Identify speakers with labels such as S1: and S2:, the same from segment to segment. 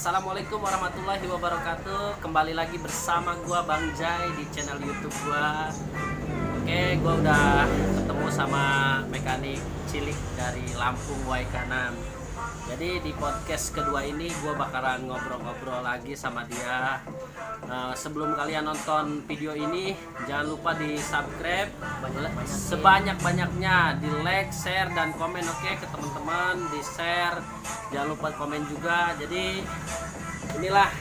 S1: Assalamualaikum warahmatullahi wabarakatuh. Kembali lagi bersama gua Bang Jai di channel YouTube gua. Oke, gua udah ketemu sama mekanik cilik dari Lampung Waikanan. Jadi di podcast kedua ini gua bakalan ngobrol-ngobrol lagi sama dia. Sebelum kalian nonton video ini, jangan lupa di subscribe sebanyak-banyaknya, di like, share, dan komen. Oke, ke teman-teman di share, jangan lupa komen juga. Jadi inilah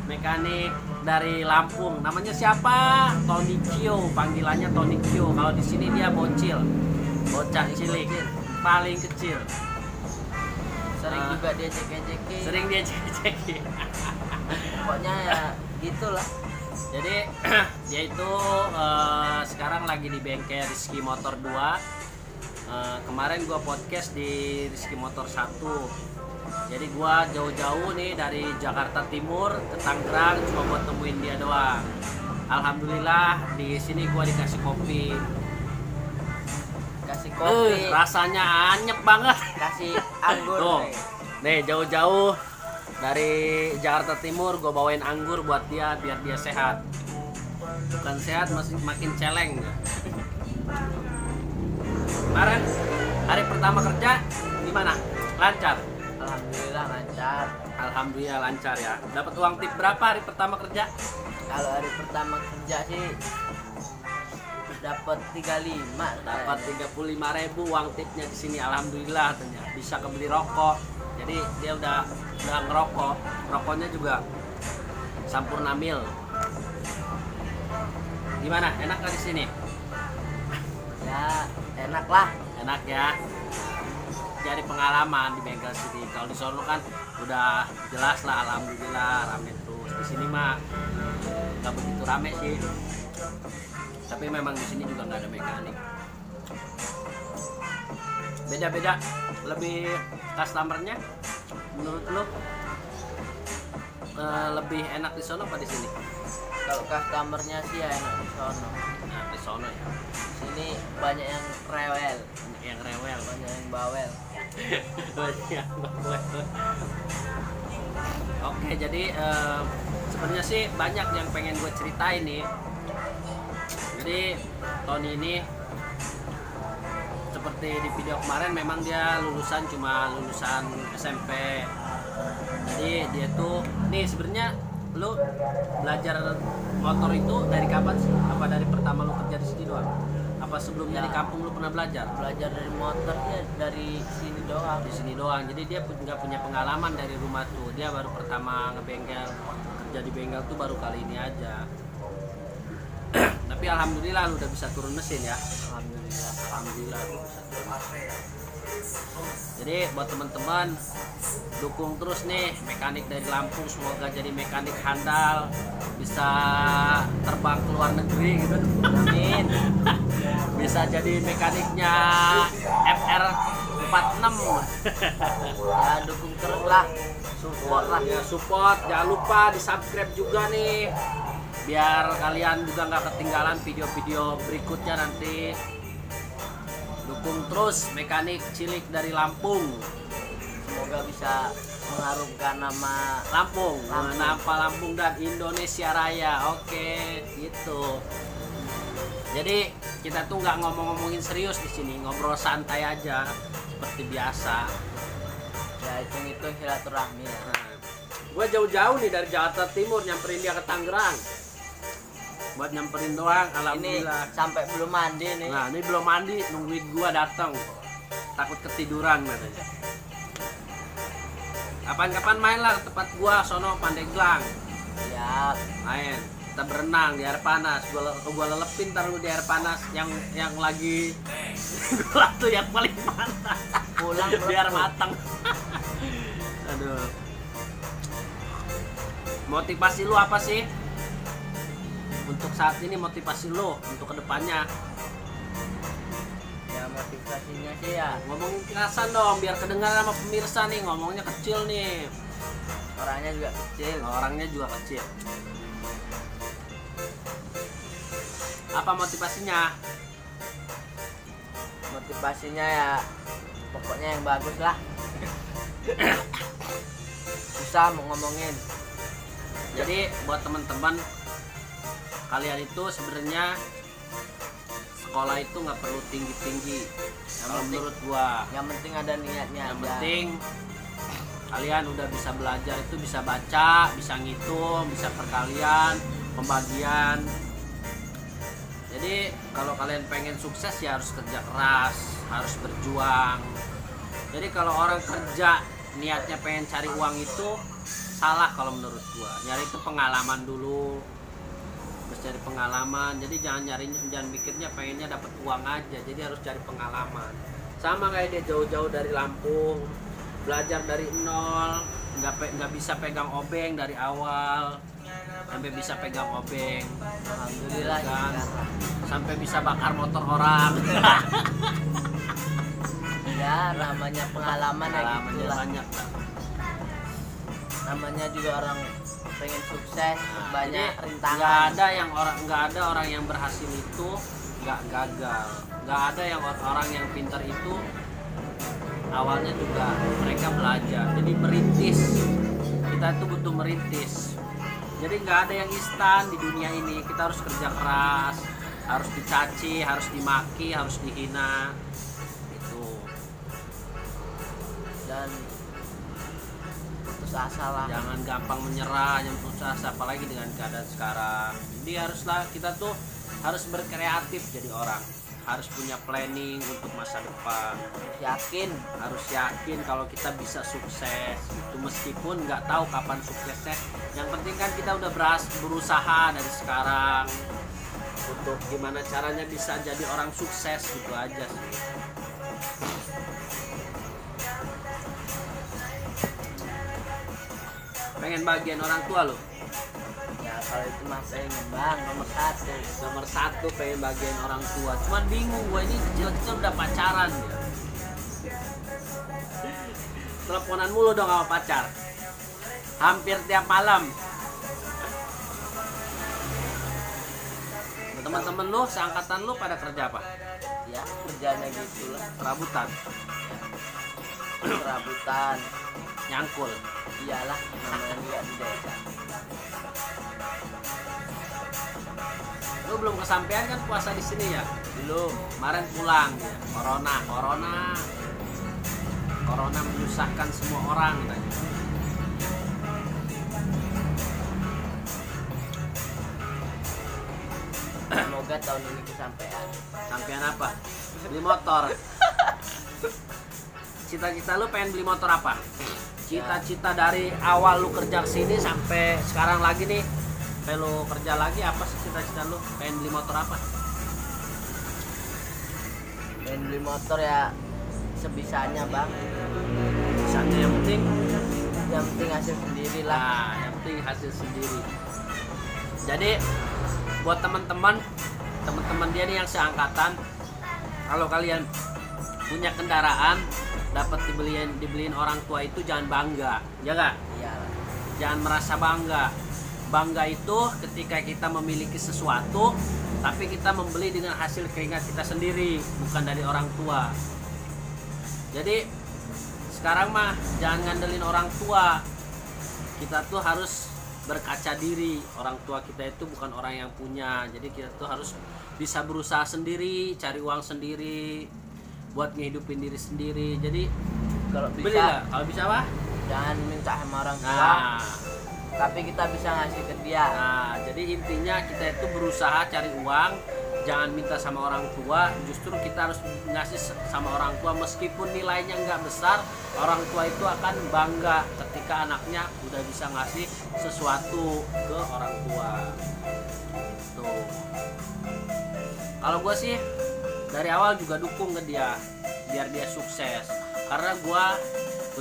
S1: mekanik dari Lampung, namanya siapa? Tony Cio, panggilannya Tony Cio. Kalau di sini dia bocil, bocah cilik, paling kecil.
S2: Sering juga dia cek-cekin.
S1: Sering dia cek-cekin.
S2: Pokoknya ya gitulah.
S1: Jadi dia itu sekarang lagi di bengkel Rizky Motor 2. Kemarin gua podcast di Rizky Motor 1. Jadi gua jauh-jauh nih dari Jakarta Timur ke Tangerang cuma buat temuin dia doang. Alhamdulillah di sini gua dikasih kopi.
S2: Kasih kopi.
S1: Rasanya anyep banget.
S2: Kasih anggur.
S1: Tuh. Nih jauh-jauh dari Jakarta Timur gue bawain anggur buat dia biar dia sehat. Bukan sehat, masih makin celeng. Kemarin hari pertama kerja gimana? Lancar?
S2: Alhamdulillah lancar.
S1: Alhamdulillah lancar ya. Dapat uang tip berapa hari pertama kerja?
S2: Kalau hari pertama kerja sih dapat 35.
S1: Dapat 35.000 uang tipnya di sini. Alhamdulillah ternyata bisa kebeli rokok. Jadi dia udah ngerokok. Rokoknya juga Sampurna Mil. Gimana? Enak gak di sini?
S2: Ya enak lah.
S1: Enak ya. Jadi pengalaman di bengkel sini. Kalau di sono kan udah jelas lah, alhamdulillah rame terus. Di sini mah nggak begitu rame sih. Tapi memang di sini juga nggak ada mekanik. Beda-beda. Lebih customernya menurut lu lebih enak di sono apa di sini?
S2: Kalau customernya sih ya enak di sono.
S1: Nah, di sono ya.
S2: Sini banyak yang rewel,
S1: Banyak yang rewel.
S2: banyak yang bawel.
S1: Banyak yang bawel. Oke, jadi sebenarnya sih banyak yang pengen gue ceritain nih. Jadi Tony ini seperti di video kemarin memang dia cuma lulusan SMP. Jadi dia tuh nih sebenarnya lu belajar motor itu dari kapan sih? Apa dari pertama lu kerja di sini doang? Apa sebelumnya
S2: Ya.
S1: di kampung lu pernah belajar?
S2: Belajar dari motornya dari sini doang.
S1: Di sini doang. Jadi dia nggak punya pengalaman dari rumah tuh. Dia baru pertama ngebengkel, kerja di bengkel tuh baru kali ini aja. Tapi alhamdulillah lu udah bisa turun mesin ya.
S2: Alhamdulillah.
S1: Alhamdulillah lu bisa turun mesin. Jadi buat teman-teman dukung terus nih mekanik dari Lampung, semoga jadi mekanik handal, bisa terbang ke luar negeri gitu.
S2: Amin.
S1: Bisa jadi mekaniknya FR46.
S2: Ya dukung terus lah, support lah.
S1: Ya support, jangan lupa di subscribe juga nih biar kalian juga nggak ketinggalan video-video berikutnya nanti. Dukung terus mekanik cilik dari Lampung,
S2: Semoga bisa mengharumkan nama
S1: Lampung,
S2: Lampung.
S1: nama Lampung dan Indonesia Raya. Oke, gitu. Jadi kita tuh nggak ngomongin serius di sini, ngobrol santai aja seperti biasa.
S2: ya hitung-hitung silaturahmi ya.
S1: Nah, gue jauh-jauh nih dari Jakarta Timur nyamperin dia ke Tangerang. Buat nyamperin doang,
S2: Ini
S1: alhamdulillah.
S2: sampai belum mandi nih.
S1: Nah, ini belum mandi, nungguin gua datang. Takut ketiduran katanya. Kapan-kapan main lah ke tempat gua sono Pandeglang.
S2: Ya
S1: Main. Kita berenang di air panas. Gua lelepin ntar lu di air panas yang lagi gua tuh yang paling panas.
S2: pulang
S1: Biar
S2: melepuh.
S1: matang. Aduh. Motivasi lu apa sih? Untuk saat ini motivasi lu untuk kedepannya.
S2: Ya motivasinya sih ya
S1: Ngomongin kerasan dong biar kedengaran sama pemirsa nih, ngomongnya kecil nih.
S2: orangnya juga kecil.
S1: Orangnya juga kecil. Apa motivasinya?
S2: Motivasinya ya pokoknya yang bagus lah. susah mau ngomongin.
S1: Jadi buat teman-teman, kalian itu sebenarnya sekolah itu nggak perlu tinggi-tinggi. Kalau menurut gua,
S2: Yang penting ada niatnya
S1: yang
S2: aja.
S1: penting kalian udah bisa belajar, itu bisa baca, bisa ngitung, bisa perkalian, pembagian. Jadi kalau kalian pengen sukses ya harus kerja keras, harus berjuang. Jadi kalau orang kerja niatnya pengen cari uang itu salah kalau menurut gua. Nyari itu pengalaman dulu, harus cari pengalaman. Jadi jangan mikirnya pengennya dapat uang aja, jadi harus cari pengalaman. Sama kayak dia jauh-jauh dari Lampung, belajar dari nol, nggak bisa pegang obeng dari awal sampai bisa pegang obeng.
S2: Alhamdulillah
S1: Kan?
S2: sekarang.
S1: Sampai bisa bakar motor orang.
S2: Ya namanya pengalaman ya
S1: Pengalamannya
S2: gitulah.
S1: banyak lah.
S2: Namanya juga orang pengen sukses, banyak
S1: Jadi,
S2: rintangan.
S1: nggak ada orang yang berhasil itu nggak gagal. Nggak ada yang orang yang pintar itu awalnya juga mereka belajar. Jadi merintis. Kita itu butuh merintis. Jadi nggak ada yang instan di dunia ini. Kita harus kerja keras, harus dicaci, harus dimaki, harus dihina. Itu.
S2: Dan putus asa lah.
S1: Jangan gampang menyerah, jangan putus asa, apalagi dengan keadaan sekarang. Jadi haruslah kita tuh harus berkreatif jadi orang, harus punya planning untuk masa depan, harus yakin kalau kita bisa sukses. Itu meskipun nggak tahu kapan suksesnya, yang penting kan kita udah berusaha dari sekarang untuk gimana caranya bisa jadi orang sukses, gitu aja sih. Pengen bagian orang tua lo?
S2: Ya kalau itu mah pengen bang nomor satu.
S1: Nomor satu pengen bagian orang tua. Cuman bingung gue ini kecil-kecil udah pacaran ya. Teleponan mulu dong sama pacar. Hampir tiap malam. Teman-teman lu, seangkatan lu pada kerja apa?
S2: Ya kerjanya gitulah.
S1: Perabutan,
S2: Serabutan.
S1: nyangkul.
S2: Iyalah namanya juga di desa.
S1: Lu belum kesampaian kan puasa di sini ya?
S2: Belum.
S1: Kemarin pulang ya. Corona menyusahkan semua orang tadi.
S2: Semoga tahun ini kesampaian.
S1: Sampean apa? Beli motor. Cita-cita lu pengen beli motor apa? Cita-cita dari awal lu kerja kesini sampai sekarang lagi nih, sampai lu kerja lagi, apa sih cita-cita lu? Pengen beli motor apa?
S2: Pengen beli motor ya sebisanya bang.
S1: Misalnya yang penting
S2: Hasil sendiri lah.
S1: Nah, yang penting hasil sendiri. Jadi buat teman-teman dia nih yang seangkatan, kalau kalian punya kendaraan dapat dibeliin orang tua itu jangan bangga, ya nggak?
S2: Iyalah.
S1: Jangan merasa bangga. Bangga itu ketika kita memiliki sesuatu, tapi kita membeli dengan hasil keringat kita sendiri, bukan dari orang tua. Jadi sekarang mah jangan ngandelin orang tua. Kita tuh harus berkaca diri. Orang tua kita itu bukan orang yang punya. Jadi kita tuh harus bisa berusaha sendiri, cari uang sendiri, buat ngehidupin diri sendiri. Jadi
S2: Kalau
S1: belilah.
S2: bisa
S1: Kalau bisa apa?
S2: jangan minta sama orang tua,
S1: Nah,
S2: tapi kita bisa ngasih ke dia.
S1: nah, jadi intinya kita itu berusaha cari uang, jangan minta sama orang tua. Justru kita harus ngasih sama orang tua meskipun nilainya nggak besar. Orang tua itu akan bangga ketika anaknya udah bisa ngasih sesuatu ke orang tua. Tuh. Kalau gue sih dari awal juga dukung ke dia biar dia sukses, karena gue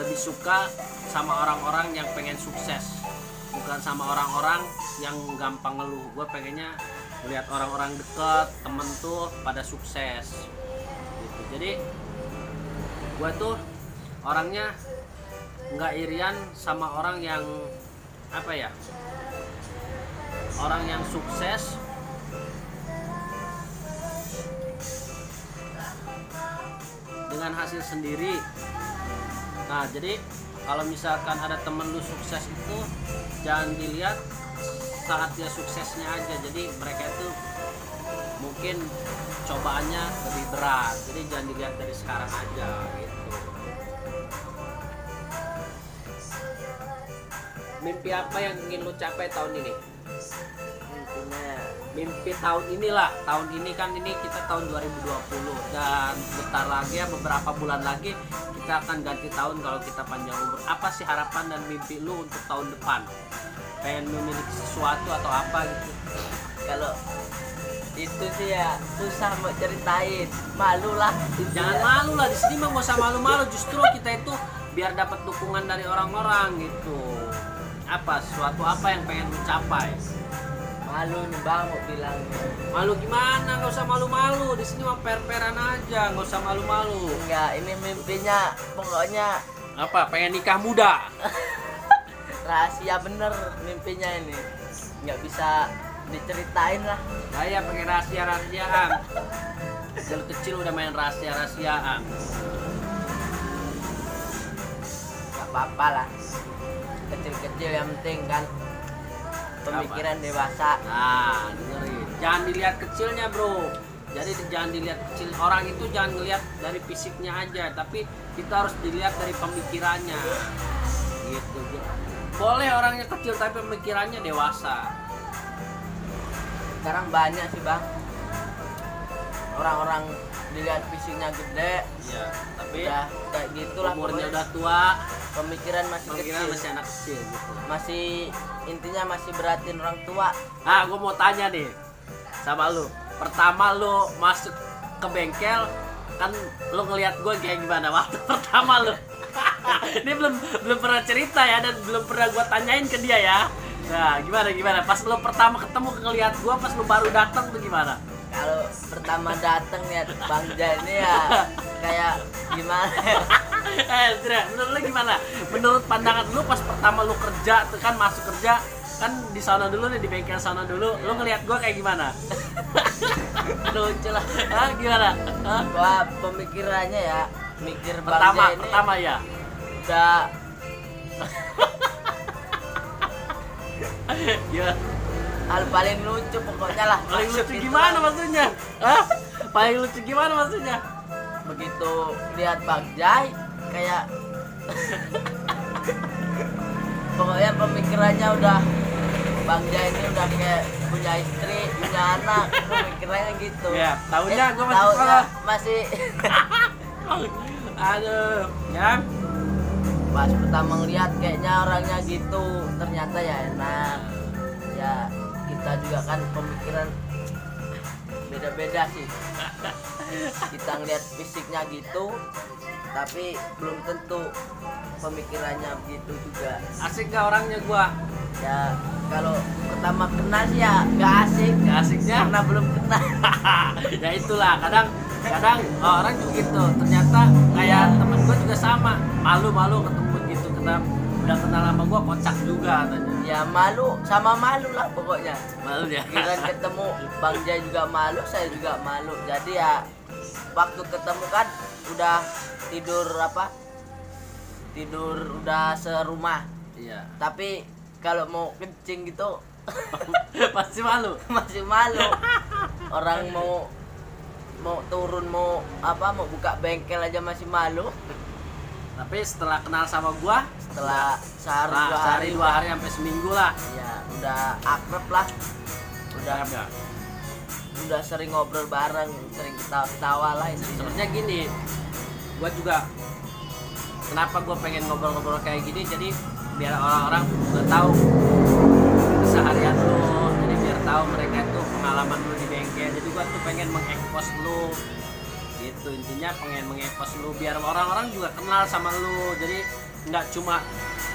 S1: lebih suka sama orang-orang yang pengen sukses, bukan sama orang-orang yang gampang ngeluh. Gue pengennya melihat orang-orang dekat, temen tuh pada sukses gitu. Jadi gue tuh orangnya nggak irian sama orang yang apa ya, orang yang sukses dengan hasil sendiri. Nah, jadi kalau misalkan ada temen lu sukses itu jangan dilihat saat dia suksesnya aja, jadi mereka itu mungkin cobaannya lebih berat, jadi jangan dilihat dari sekarang aja gitu. Mimpi apa yang ingin lu capai tahun ini? Mimpi tahun inilah, tahun ini kan ini kita tahun 2020 dan bentar lagi ya, beberapa bulan lagi kita akan ganti tahun kalau kita panjang umur. Apa sih harapan dan mimpi lu untuk tahun depan? Pengen memiliki sesuatu atau apa gitu?
S2: Kalau itu sih ya susah mau ceritain, malu lah.
S1: Jangan malu lah, di sini mah nggak usah malu-malu, justru kita itu biar dapat dukungan dari orang-orang gitu. Apa sesuatu apa yang pengen lu capai?
S2: Malu nih bang mau bilang.
S1: Malu gimana? Nggak usah malu-malu, di sini mah per-peran aja, nggak usah malu-malu.
S2: Enggak, ini mimpinya pokoknya
S1: Apa? Pengen nikah muda?
S2: rahasia bener mimpinya ini, nggak bisa diceritain lah.
S1: Saya pengen rahasia-rahasiaan. Dari kecil udah main rahasia-rahasiaan.
S2: Nggak apa-apa lah, kecil-kecil yang penting kan pemikiran dewasa.
S1: Nah, dengerin. Jangan dilihat kecilnya, bro. Jadi jangan dilihat kecil orang itu, jangan ngelihat dari fisiknya aja, tapi kita harus dilihat dari pemikirannya. Gitu. Boleh orangnya kecil tapi pemikirannya dewasa.
S2: Sekarang banyak sih bang, orang-orang dilihat fisiknya gede,
S1: Iya, tapi
S2: udah kayak gitulah,
S1: umurnya
S2: pokoknya
S1: udah tua,
S2: pemikiran masih
S1: pemikiran
S2: kecil,
S1: masih anak kecil gitu.
S2: masih intinya masih beratin orang tua.
S1: Nah, gue mau tanya nih sama lu. Pertama lu masuk ke bengkel, kan lu ngelihat gue kayak gimana waktu pertama lu? Ini belum pernah cerita ya, dan belum pernah gue tanyain ke dia ya. Nah, gimana? Pas lu pertama ketemu ngelihat gue, pas lu baru datang tuh gimana?
S2: Kalau pertama dateng lihat Bang Jai ini ya kayak gimana ya?
S1: Zira, menurut lu gimana? Menurut pandangan lu pas pertama lu kerja tuh kan, masuk kerja kan di sana dulu nih, di bengkel sana dulu, lu ngelihat gua kayak gimana?
S2: Lucu lah.
S1: Hah, gimana? Hah?
S2: Wah, pemikirannya ya, mikir Bang Jai ini
S1: Pertama ya.
S2: udah
S1: Gimana?
S2: hal paling lucu pokoknya lah.
S1: Paling
S2: Masuk
S1: lucu
S2: gitu
S1: gimana
S2: lah.
S1: maksudnya? Hah? Paling lucu gimana maksudnya?
S2: Begitu lihat Bang Jai kayak pokoknya pemikirannya udah, Bang Jai ini udah kayak punya istri, punya anak, pemikirannya gitu.
S1: Ya, tahunnya gua masih
S2: tahunnya
S1: sekolah.
S2: masih
S1: Aduh, ya.
S2: pas pertama ngeliat kayaknya orangnya gitu, ternyata ya enak. Ya kita juga kan pemikiran beda-beda sih. Kita ngeliat fisiknya gitu, tapi belum tentu pemikirannya begitu juga.
S1: Asik gak orangnya gua?
S2: Ya kalau pertama kenal sih ya gak asik,
S1: Gak asiknya?
S2: karena belum kenal.
S1: Ya itulah, kadang orang juga gitu. Ternyata kayak temen gue juga sama, malu ketemu gitu, kita udah kenal sama gue kocak juga katanya.
S2: Ya malu sama malu lah pokoknya.
S1: Malu ya.
S2: Giliran ketemu Bang Jai juga malu, saya juga malu. Jadi ya waktu ketemu kan udah tidur udah serumah.
S1: Iya.
S2: Tapi kalau mau kencing gitu
S1: Pasti malu.
S2: masih malu. Orang mau turun mau buka bengkel aja masih malu.
S1: Tapi setelah kenal sama gua,
S2: Setelah sehari
S1: dua hari sampai seminggu lah.
S2: ya udah akrab lah.
S1: Udah ya.
S2: Udah sering ngobrol bareng, sering ketawa lah intinya.
S1: Sebenarnya gini, gua juga kenapa gua pengen ngobrol-ngobrol kayak gini, jadi biar orang-orang udah tahu keseharian lu, jadi biar tahu mereka tuh pengalaman lu di bengkel. Jadi gua tuh pengen mengekspos lu gitu, intinya pengen mengekspos lu biar orang-orang juga kenal sama lu. Jadi nggak cuma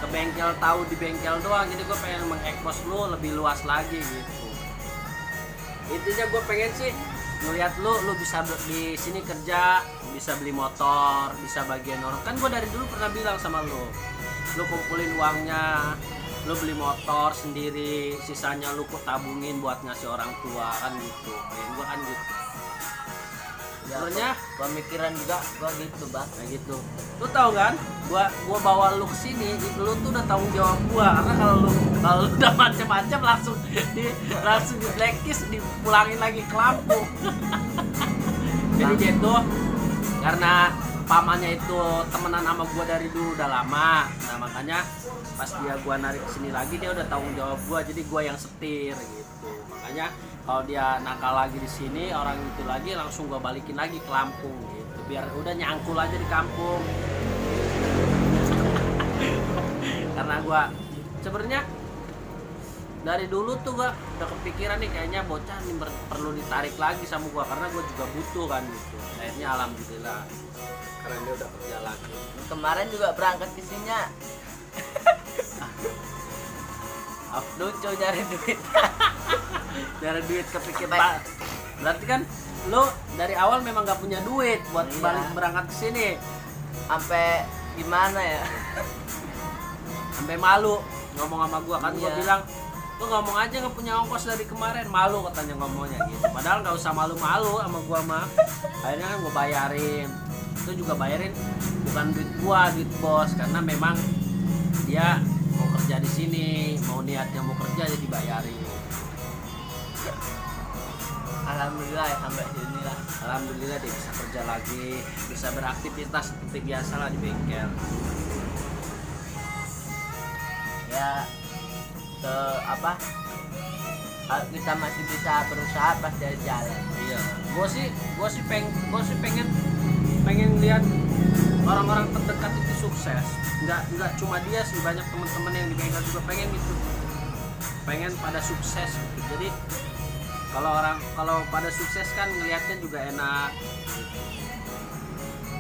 S1: ke bengkel tahu di bengkel doang, jadi gua pengen mengekspos lu lebih luas lagi gitu. Intinya gue pengen sih ngeliat lu bisa di sini kerja, bisa beli motor, bisa bagian orang. Kan gue dari dulu pernah bilang sama lu kumpulin uangnya, lu beli motor sendiri, sisanya lu kok tabungin buat ngasih orang tua kan gitu. Pengen gue kan gitu. sebenarnya
S2: pemikiran juga gua gitu bang.
S1: kayak gitu. Lu tahu kan, gua bawa lu kesini, lu tuh udah tanggung jawab gua, karena kalau lu udah macam-macam langsung di blacklist, dipulangin lagi ke Lampung. Jadi dia tuh karena pamannya itu temenan sama gua dari dulu udah lama, nah makanya pas gua narik kesini lagi dia udah tanggung jawab gua, jadi gua yang setir gitu. Makanya kalau dia nakal lagi di sini, orang itu lagi langsung gua balikin lagi ke Lampung gitu, biar udah nyangkul aja di kampung. Karena gua sebenarnya dari dulu tuh gua udah kepikiran nih, kayaknya bocah nih perlu ditarik lagi sama gua, karena gua juga butuh kan gitu. Akhirnya alhamdulillah karena dia udah kerja lagi.
S2: Kemarin juga berangkat ke sini. Lucu nyari duit.
S1: Dari duit kepikir Pak. Berarti kan lo dari awal memang gak punya duit buat
S2: Iya.
S1: balik berangkat ke sini.
S2: Sampai gimana ya?
S1: Sampai malu ngomong sama gua kan, gua
S2: Iya.
S1: bilang lu ngomong aja nggak punya ongkos dari kemarin, malu katanya ngomongnya gitu. Padahal nggak usah malu-malu sama gua mah. Akhirnya kan gua bayarin. Itu juga bayarin bukan duit gua, duit bos, karena memang dia mau kerja di sini, mau niatnya mau kerja jadi bayarin.
S2: Alhamdulillah ya, sampai sini lah.
S1: Alhamdulillah dia bisa kerja lagi, bisa beraktivitas seperti biasa lah di bengkel.
S2: Ya apa? Kalau kita masih bisa berusaha pasti ada jalan.
S1: Iya, gue sih pengen lihat orang-orang terdekat itu sukses. Nggak cuma dia sih, banyak teman-teman yang di bengkel juga pengen gitu, pengen pada sukses gitu. Jadi kalau pada sukses kan ngelihatnya juga enak gitu.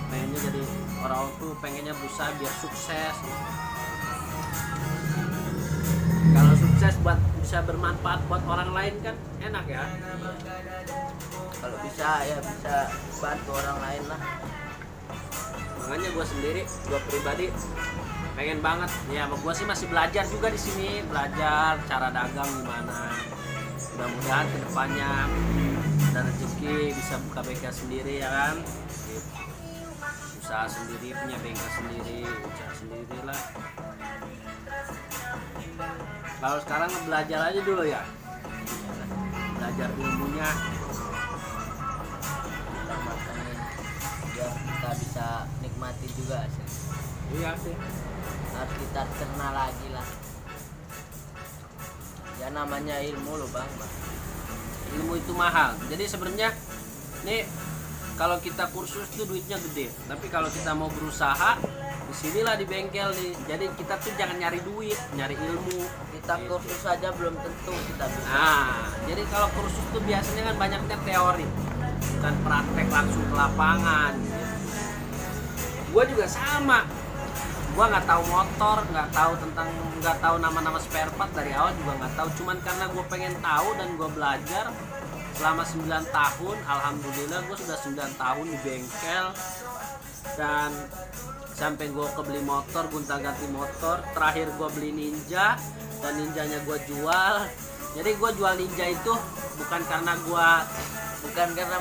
S1: Pengennya jadi orang tuh pengennya berusaha biar sukses gitu. Kalau sukses buat bisa bermanfaat buat orang lain kan enak ya.
S2: Kalau bisa ya bisa bantu orang lain lah.
S1: Makanya gue sendiri, gue pribadi pengen banget ya. Gue sih masih belajar juga di sini, belajar cara dagang gimana. Mudah-mudahan kedepannya ada rezeki bisa buka bengkel sendiri ya kan. Usaha sendiri, punya bengkel sendiri, usaha sendiri lah. Kalau sekarang belajar aja dulu ya, belajar ilmunya.
S2: Kita matangin biar kita bisa nikmati juga sih.
S1: Iya sih.
S2: Harus kita cerna lagi lah. Ya namanya ilmu loh bang.
S1: Ilmu itu mahal. Jadi sebenarnya nih kalau kita kursus tuh duitnya gede. Tapi kalau kita mau berusaha, disinilah di bengkel nih. Jadi kita tuh jangan nyari duit, nyari ilmu.
S2: Kita kursus saja belum tentu kita bisa.
S1: Nah, jadi kalau kursus tuh biasanya kan banyaknya teori, bukan praktek langsung ke lapangan. Gitu. Gue juga sama. Gue nggak tahu motor, nggak tahu nama-nama spare part dari awal juga nggak tahu. Cuman karena gue pengen tahu dan gue belajar selama 9 tahun. Alhamdulillah gue sudah 9 tahun di bengkel dan sampai gue kebeli motor, gonta-ganti motor. Terakhir gue beli Ninja dan Ninjanya gue jual. Jadi gue jual Ninja itu bukan karena gue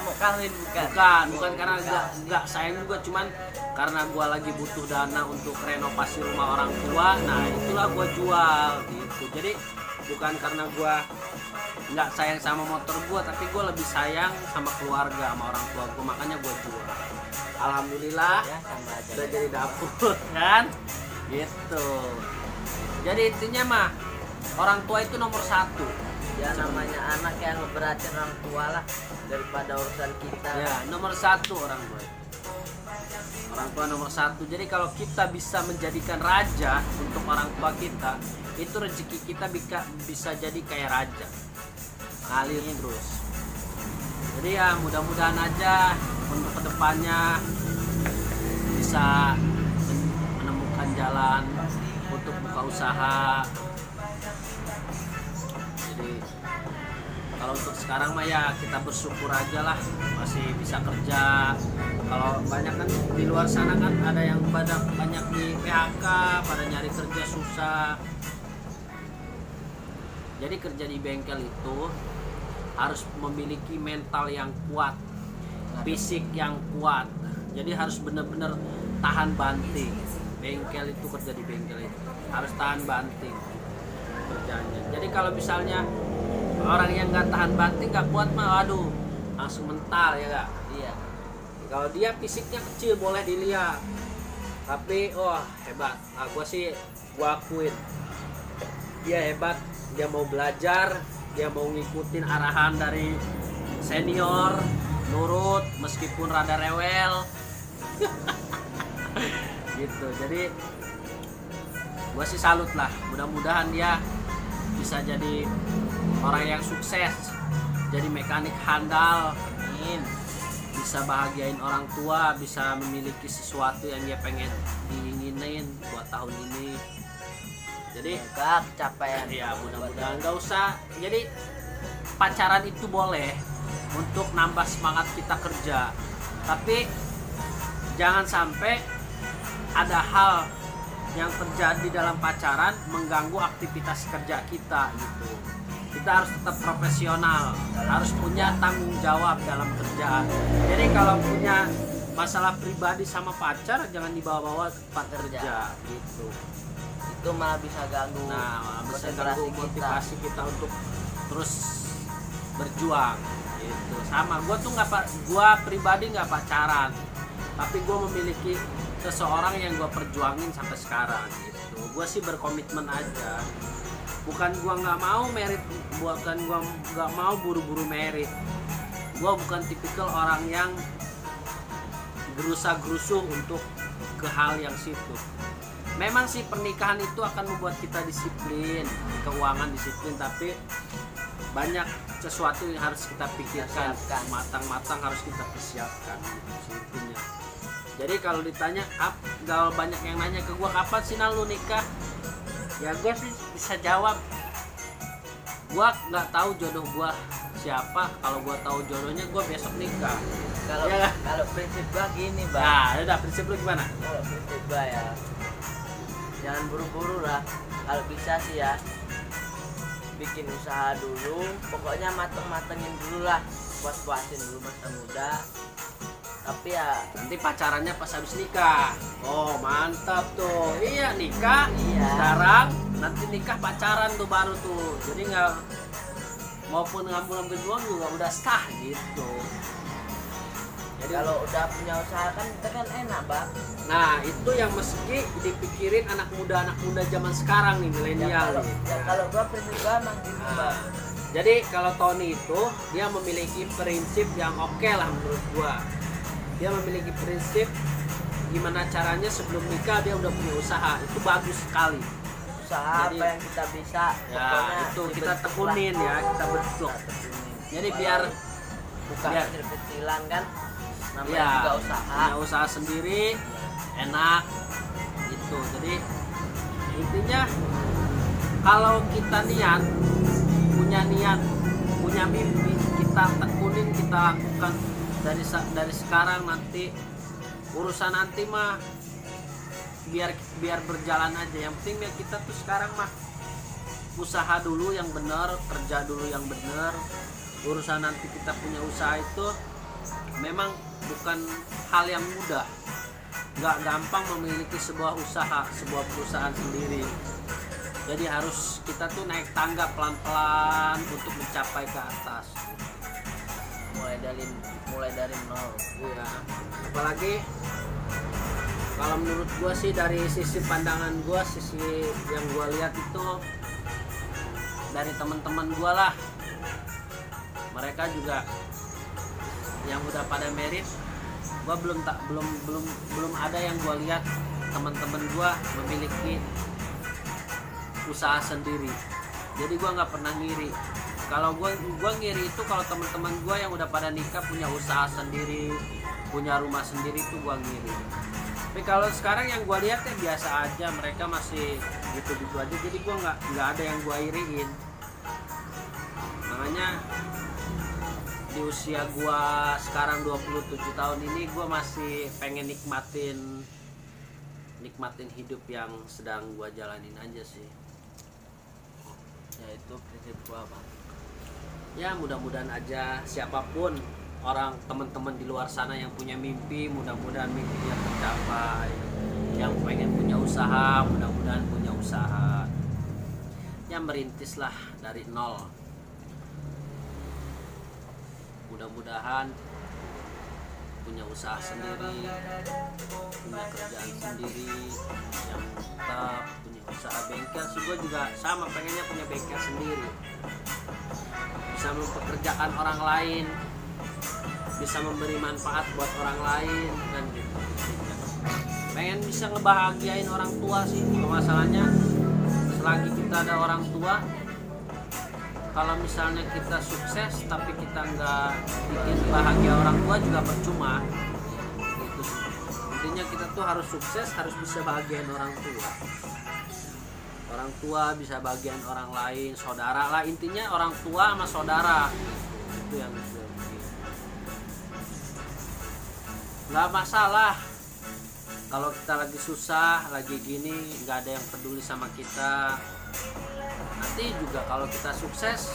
S2: mau kawin,
S1: bukan karena nggak sayang juga, cuman karena gue lagi butuh dana untuk renovasi rumah orang tua. Nah itulah gue jual gitu. Jadi bukan karena gue nggak sayang sama motor gue, tapi gue lebih sayang sama keluarga, sama orang tua gue, makanya gue jual. Alhamdulillah
S2: ya sama aja.
S1: udah jadi dapur kan gitu. Jadi intinya mah orang tua itu nomor 1.
S2: Ya namanya anak yang ngeberatin orang tua lah daripada urusan kita.
S1: Ya nomor 1 orang tua. Orang tua nomor 1. Jadi kalau kita bisa menjadikan raja untuk orang tua kita, itu rezeki kita bisa jadi kayak raja, ngalir terus. Jadi ya mudah-mudahan aja untuk kedepannya bisa menemukan jalan untuk buka usaha. Jadi kalau untuk sekarang mah ya kita bersyukur aja lah masih bisa kerja. Kalau banyak kan di luar sana kan ada yang banyak di PHK, pada nyari kerja susah. Jadi kerja di bengkel itu harus memiliki mental yang kuat. fisik yang kuat. Jadi harus benar-benar tahan banting. Bengkel itu kerja di bengkel itu harus tahan banting kerjanya. Jadi kalau misalnya orang yang nggak tahan banting, nggak kuat mah, waduh, langsung mental ya kak.
S2: Iya.
S1: Kalau dia fisiknya kecil boleh dilihat, tapi wah hebat. Nah, gua akuin dia hebat. Dia mau belajar, dia mau ngikutin arahan dari senior, nurut meskipun rada rewel. Gitu. Jadi gua sih salut lah. Mudah-mudahan dia bisa jadi orang yang sukses, jadi mekanik handal, bisa bahagiain orang tua, bisa memiliki sesuatu yang dia pengen diinginin buat tahun ini. Jadi
S2: Enggak capaian.
S1: ya mudah-mudahan nggak usah. Jadi pacaran itu boleh untuk nambah semangat kita kerja, tapi jangan sampai ada hal yang terjadi dalam pacaran mengganggu aktivitas kerja kita gitu. Kita harus tetap profesional, harus punya tanggung jawab dalam kerjaan. Jadi kalau punya masalah pribadi sama pacar, jangan dibawa-bawa ke tempat kerja gitu.
S2: Itu malah bisa ganggu.
S1: Nah, bisa
S2: konsentrasi
S1: ganggu motivasi kita untuk terus berjuang gitu. Sama gua pribadi nggak pacaran, tapi gua memiliki seseorang yang gua perjuangin sampai sekarang gitu. Gua sih berkomitmen aja. Bukan gua nggak mau merit, bukan gua nggak mau buru-buru merit. Gua bukan tipikal orang yang gerusa-gerusuh untuk ke hal yang situ. Memang sih pernikahan itu akan membuat kita disiplin, keuangan disiplin, tapi banyak sesuatu yang harus kita pikirkan, matang-matang harus kita persiapkan gitu intinya. Jadi kalau ditanya, kalau banyak yang nanya ke gua kapan sih lu nikah, ya gua sih bisa jawab, gua nggak tahu jodoh gua siapa. Kalau gua tahu jodohnya, gua besok nikah.
S2: Kalau
S1: Ya.
S2: kalau prinsip gua gini, Bang.
S1: Nah, udah prinsip lu gimana?
S2: Kalau prinsip gua ya, jangan buru-buru lah. Kalau bisa sih ya, bikin usaha dulu. Pokoknya mateng-matengin dulu lah, puas-puasin dulu masa muda. Tapi ya
S1: Nanti pacarannya pas habis nikah. Oh mantap tuh. Iya nikah.
S2: Iya.
S1: Sekarang nanti nikah pacaran tuh baru tuh. Jadi nggak maupun ngambil uang juga udah sah gitu. Jadi
S2: kalau udah punya usaha kan kita kan enak, Bang.
S1: nah itu yang mesti dipikirin anak muda zaman sekarang nih, milenial nih.
S2: Kalau gua prinsip gua emang gini,
S1: Nah,
S2: Bang.
S1: jadi kalau Tony itu dia memiliki prinsip yang oke lah menurut gua. Dia memiliki prinsip gimana caranya sebelum nikah dia udah punya usaha. Itu bagus sekali.
S2: Usaha
S1: Jadi,
S2: apa yang kita bisa,
S1: Ya
S2: pokoknya
S1: itu kita
S2: dibentuk
S1: tekunin
S2: lah.
S1: ya, kita bentuk.
S2: Kita tekunin.
S1: Jadi biar
S2: buka
S1: biar-
S2: kecil-kecilan kan, namanya
S1: ya
S2: juga usaha.
S1: punya usaha sendiri enak gitu. Jadi intinya kalau kita niat punya mimpi, kita tekunin, kita lakukan dari sekarang. Nanti urusan nanti mah biar berjalan aja. Yang penting ya kita tuh sekarang mah usaha dulu yang benar, kerja dulu yang benar. Urusan nanti kita punya usaha itu memang bukan hal yang mudah. Nggak gampang memiliki sebuah usaha, sebuah perusahaan sendiri. Jadi harus kita tuh naik tangga pelan-pelan untuk mencapai ke atas.
S2: mulai dari nol.
S1: Iya. Apalagi kalau menurut gua sih dari sisi pandangan gua, sisi yang gua lihat itu dari teman-teman gua lah. Mereka juga yang udah pada merit, gua belum ada yang gua lihat teman-teman gua memiliki usaha sendiri. Jadi gua nggak pernah ngiri. Kalau gua ngiri itu kalau teman-teman gua yang udah pada nikah punya usaha sendiri, punya rumah sendiri, itu gua ngiri. Tapi kalau sekarang yang gua lihat ya biasa aja, mereka masih gitu-gitu aja. Jadi gua nggak ada yang gua iriin. Makanya di usia gua sekarang 27 tahun ini, gua masih pengen nikmatin hidup yang sedang gua jalanin aja sih.
S2: Ya itu prinsip gua, Bang.
S1: Ya mudah-mudahan aja siapapun orang teman-teman di luar sana yang punya mimpi, mudah-mudahan mimpinya tercapai. Yang pengen punya usaha, mudah-mudahan punya usaha. Ya merintislah dari nol. Mudah-mudahan punya usaha sendiri, punya kerjaan sendiri yang tetap, punya usaha bengkel sih. Gue juga sama, pengennya punya bengkel sendiri, bisa mempekerjakan orang lain, bisa memberi manfaat buat orang lain, dan gitu. Pengen bisa ngebahagiain orang tua sih. Masalahnya selagi kita ada orang tua, kalau misalnya kita sukses tapi kita nggak bikin bahagia orang tua juga percuma gitu sih. Intinya kita tuh harus sukses, harus bisa bahagiain orang tua bisa bahagiain orang lain, saudara lah, intinya orang tua sama saudara itu yang nggak masalah kalau kita lagi susah, lagi gini, nggak ada yang peduli sama kita. Nanti juga kalau kita sukses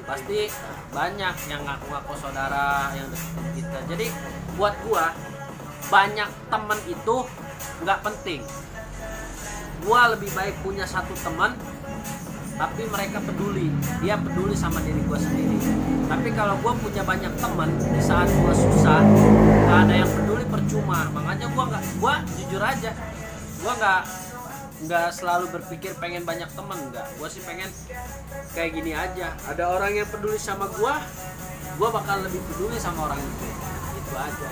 S1: pasti banyak yang ngaku-ngaku saudara, yang deketin kita. Jadi buat gua banyak temen itu nggak penting. Gua lebih baik punya satu teman tapi mereka peduli, dia peduli sama diri gua sendiri. Tapi kalau gua punya banyak teman, di saat gua susah nggak ada yang peduli, percuma. Makanya gua jujur aja, gua nggak selalu berpikir pengen banyak teman, enggak. Gue sih pengen kayak gini aja, ada orang yang peduli sama gue bakal lebih peduli sama orang itu aja.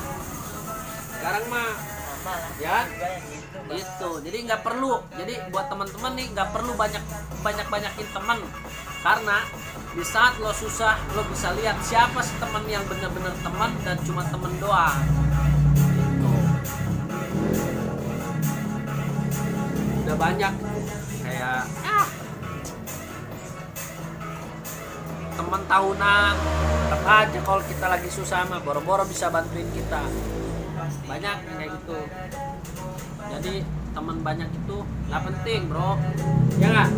S1: Sekarang mah ya gitu, jadi nggak perlu, jadi buat teman-teman nih nggak perlu banyakin teman, karena di saat lo susah lo bisa lihat siapa sih teman yang benar-benar teman dan cuma teman doang. Udah banyak kayak teman tahunan, tetap aja kalau kita lagi susah mah boro-boro bisa bantuin kita. Banyak yang kayak gitu. Jadi teman banyak itu nggak penting, bro, ya nggak?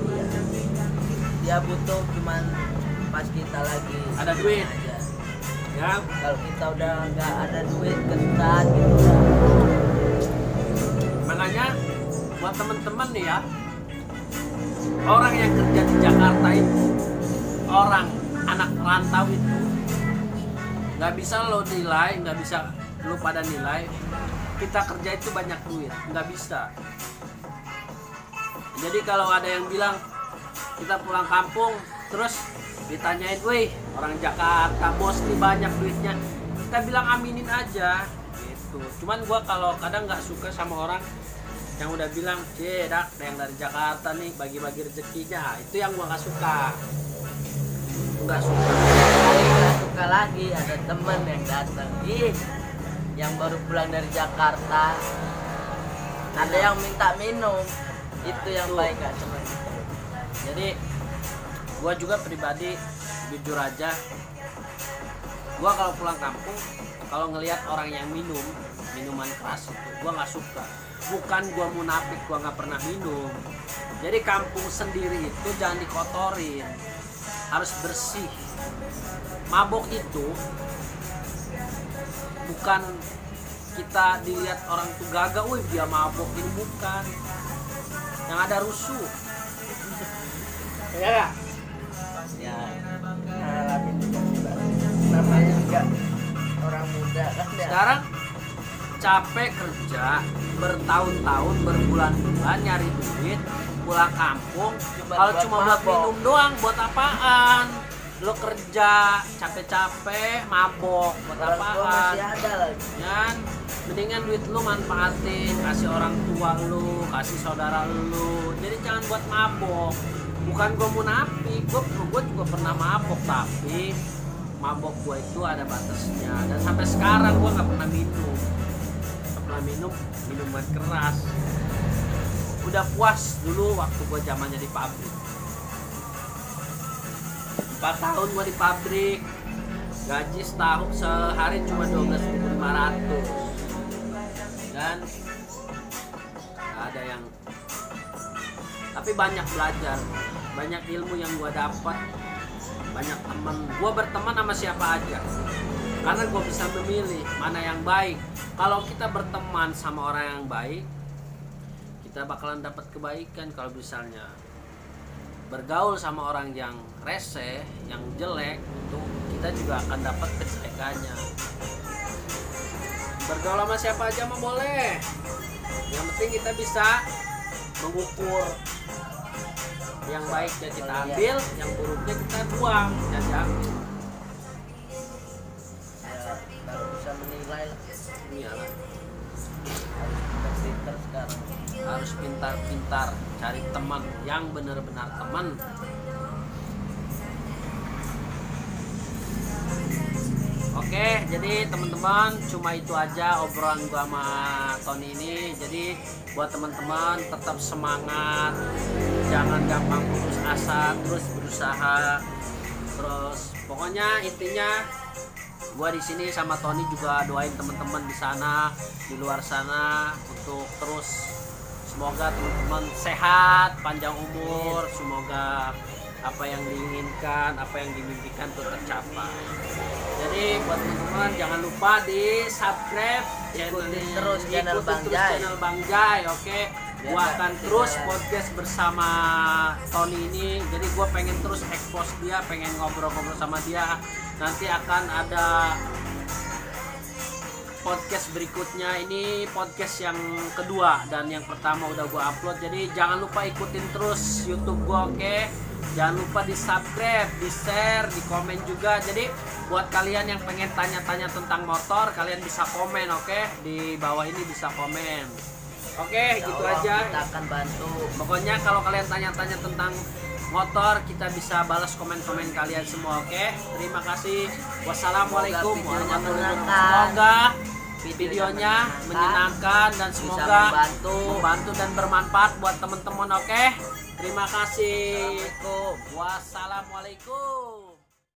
S2: Dia butuh cuman pas kita lagi
S1: ada duit
S2: aja.
S1: Ya,
S2: Kalau kita udah nggak ada duit, kesusahan gitu lah.
S1: makanya buat temen-temen nih ya, orang yang kerja di Jakarta itu, orang anak rantau itu nggak bisa lo nilai, nggak bisa lo pada nilai kita kerja itu banyak duit, nggak bisa. Jadi kalau ada yang bilang kita pulang kampung terus ditanyain, weh orang Jakarta bos nih banyak duitnya, kita bilang aminin aja gitu. Cuman gua kalau kadang nggak suka sama orang yang udah bilang, dak yang dari Jakarta nih bagi-bagi rezekinya, itu yang gua nggak suka. Nggak
S2: Suka lagi ada temen yang datang, yang baru pulang dari Jakarta, ada yang minta minum, itu yang baik gak teman.
S1: Jadi gua juga pribadi jujur aja, gua kalau pulang kampung kalau ngelihat orang yang minuman keras itu gua nggak suka. Bukan gua munafik, gua nggak pernah minum. Jadi kampung sendiri itu jangan dikotorin, harus bersih. Mabok itu bukan kita dilihat orang tuh gagah, wih dia mabok, ini bukan. Yang ada rusuh. Ya gak?
S2: Ya, ngalamin juga sih, Bang. Namanya juga orang muda kan ya.
S1: Sekarang capek kerja bertahun-tahun, berbulan-bulan nyari duit, pulang kampung kalau cuma buat minum doang, buat apaan? Lo kerja capek-capek mabok buat
S2: Orang tua
S1: apaan?
S2: masih ada lagi.
S1: Kan mendingan duit lu manfaatin, kasih orang tua lu, kasih saudara lu. Jadi jangan buat mabok. Bukan gue munafik, gue juga pernah mabok, tapi mabok gue itu ada batasnya. Dan sampai sekarang gue nggak pernah minum. Nggak pernah minum minuman keras. Udah puas dulu waktu gue zamannya di pabrik. 4 tahun gue di pabrik, gaji sehari cuma 12.500, dan ada yang, tapi banyak belajar, banyak ilmu yang gue dapat banyak teman. Gue berteman sama siapa aja karena gue bisa memilih mana yang baik. Kalau kita berteman sama orang yang baik, kita bakalan dapat kebaikan. Kalau misalnya bergaul sama orang yang rese, yang jelek, itu kita juga akan dapat kejelekannya. Bergaul sama siapa aja mah boleh, yang penting kita bisa mengukur. Yang baiknya kita ambil, yang buruknya kita buang, jangan.
S2: Kalau bisa menilai lah.
S1: Iyalah,
S2: Harus pintar sekarang.
S1: harus pintar-pintar cari teman yang benar-benar teman. Oke, jadi teman-teman cuma itu aja obrolan gua sama Tony ini. Jadi buat teman-teman tetap semangat, jangan gampang putus asa, terus berusaha. Terus pokoknya intinya gua di sini sama Tony juga doain teman-teman di sana, di luar sana untuk terus semoga teman-teman sehat, panjang umur, semoga apa yang diinginkan, apa yang dimimpikan itu tercapai. Jadi buat teman-teman jangan lupa di subscribe,
S2: Ikutin terus channel Bang
S1: terus
S2: Jai.
S1: channel Bang Jai, oke?
S2: Biar
S1: Gua
S2: nggak
S1: akan terus
S2: ketinggalan.
S1: podcast bersama Tony ini. Jadi gua pengen terus expose dia, pengen ngobrol-ngobrol sama dia. Nanti akan ada podcast berikutnya. Ini podcast yang kedua dan yang pertama udah gua upload. Jadi jangan lupa ikutin terus YouTube gua, oke? Jangan lupa di subscribe, di share, di komen juga. Jadi buat kalian yang pengen tanya-tanya tentang motor, kalian bisa komen, oke? Di bawah ini bisa komen. Oke,
S2: Insya
S1: gitu
S2: Allah
S1: aja.
S2: Kita akan bantu.
S1: Pokoknya kalau kalian tanya-tanya tentang motor, kita bisa balas komen-komen kalian semua, oke? Terima kasih. Wassalamualaikum
S2: Semoga videonya
S1: warahmatullahi wabarakatuh.
S2: menyenangkan.
S1: Semoga videonya menyenangkan dan
S2: Bisa
S1: semoga
S2: membantu.
S1: dan bermanfaat buat teman-teman, oke? Terima kasih.
S2: Assalamualaikum.
S1: Wassalamualaikum.